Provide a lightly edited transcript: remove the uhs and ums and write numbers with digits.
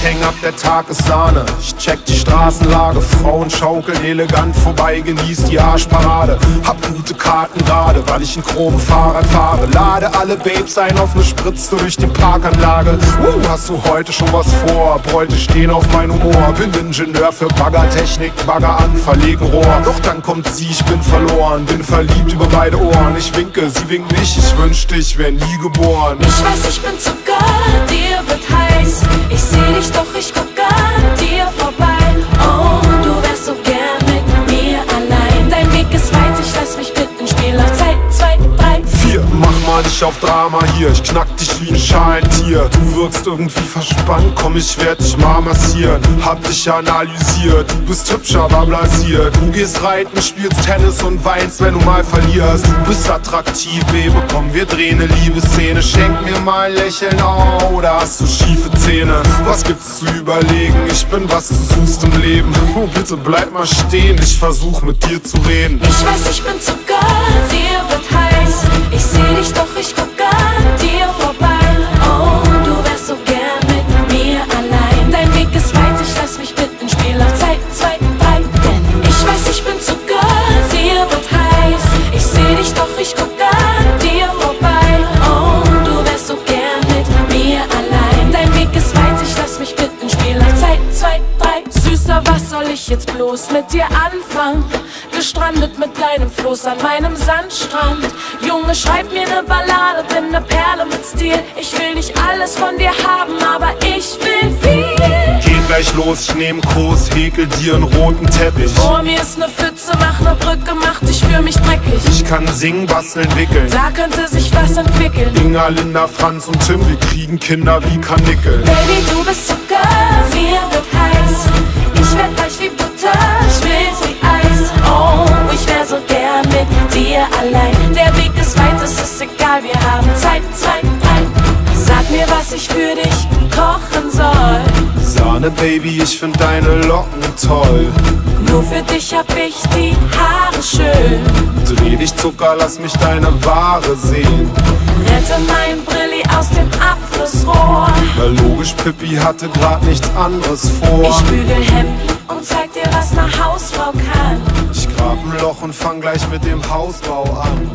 häng ab, der Tag ist Sahne. Ich check die Straßenlage, Frauen schaukeln elegant vorbei, genieß die Arschparade. Hab gute Karten gerade, weil ich ein chromen Fahrrad fahre. Lade alle Babes ein auf ne Spritze durch die Parkanlage. Hast du heute schon was vor? Bräute stehen auf mein Humor. Bin Ingenieur für Baggertechnik, Bagger an, verlegen Rohr. Doch dann kommt sie, ich bin verloren, bin verliebt über beide Ohren. Ich winke, sie winkt nicht, ich wünschte, ich wär nie geboren. Ich weiß, ich bin Zucker, dir wird heiß. Ich seh dich, doch ich gucke an dir vorbei. Oh, du wärst so gern mit mir allein. Dein Weg ist weit, ich lass mich bitten. Spiel auf Zeit, 2, 3, 4. Mach mal nicht auf Drama hier, ich knack dich wie ein Schalentier. Du wirkst irgendwie verspannt, komm, ich werd dich mal massieren. Hab dich analysiert, du bist hübsch, aber blasiert. Du gehst reiten, spielst Tennis und weinst, wenn du mal verlierst. Du bist attraktiv, Baby, komm, wir drehen ne Liebesszene. Schenk mir mal ein Lächeln, oh, oder hast du schiefe Zähne? Was gibt's zu überlegen? Ich bin, was du suchst im Leben. Oh, bitte bleib mal stehen, ich versuch mit dir zu reden. Ich weiß, ich bin Zucker, dir wird heiß. Ich seh dich, doch ich gucke an dir vorbei. Oh, du wärst so gern mit mir allein. Dein Weg ist weit, ich lass mich bitten. Spiel auf Zeit, 2, 3. Denn ich weiß, ich bin Zucker, dir wird heiß. Ich seh dich, doch ich gucke an dir vorbei. Oh, du wärst so gern mit mir allein. Dein Weg ist weit, ich lass mich bitten. Spiel auf Zeit, 2, 3. Süßer, was soll ich jetzt bloß mit dir anfangen? Gestrandet mit deinem Floß an meinem Sandstrand. Junge, schreib mir ne Ballade, bin ne Perle mit Stil. Ich will nicht alles von dir haben, aber ich will viel. Geht gleich los, ich nehm Kurs, häkel dir einen roten Teppich. Vor mir ist ne Pfütze, mach ne Brücke, mach dich für mich dreckig. Ich kann singen, basteln, wickeln. Da könnte sich was entwickeln. Inga, Linda, Franz und Tim, wir kriegen Kinder wie Karnickel. Baby, du bist Zucker, mir wird heiß. Ich werd weich wie Butter, schmilz wie Eis. Oh, ich wär so gern mit dir allein. Der Weg ist weit, es ist egal, wir haben Zeit, 2, 3. Sag mir, was ich für dich kochen soll. Sahne, Baby, ich find deine Locken toll. Nur für dich hab ich die Haare schön. Dreh dich, Zucker, lass mich deine Ware sehen. Rette mein Brilli aus dem Abflussrohr. Na logisch, Pippi hatte grad nichts anderes vor. Ich bügel Hemden und zeig dir, was ne Hausfrau kann. Ich grab ein Loch und fang gleich mit dem Hausbau an.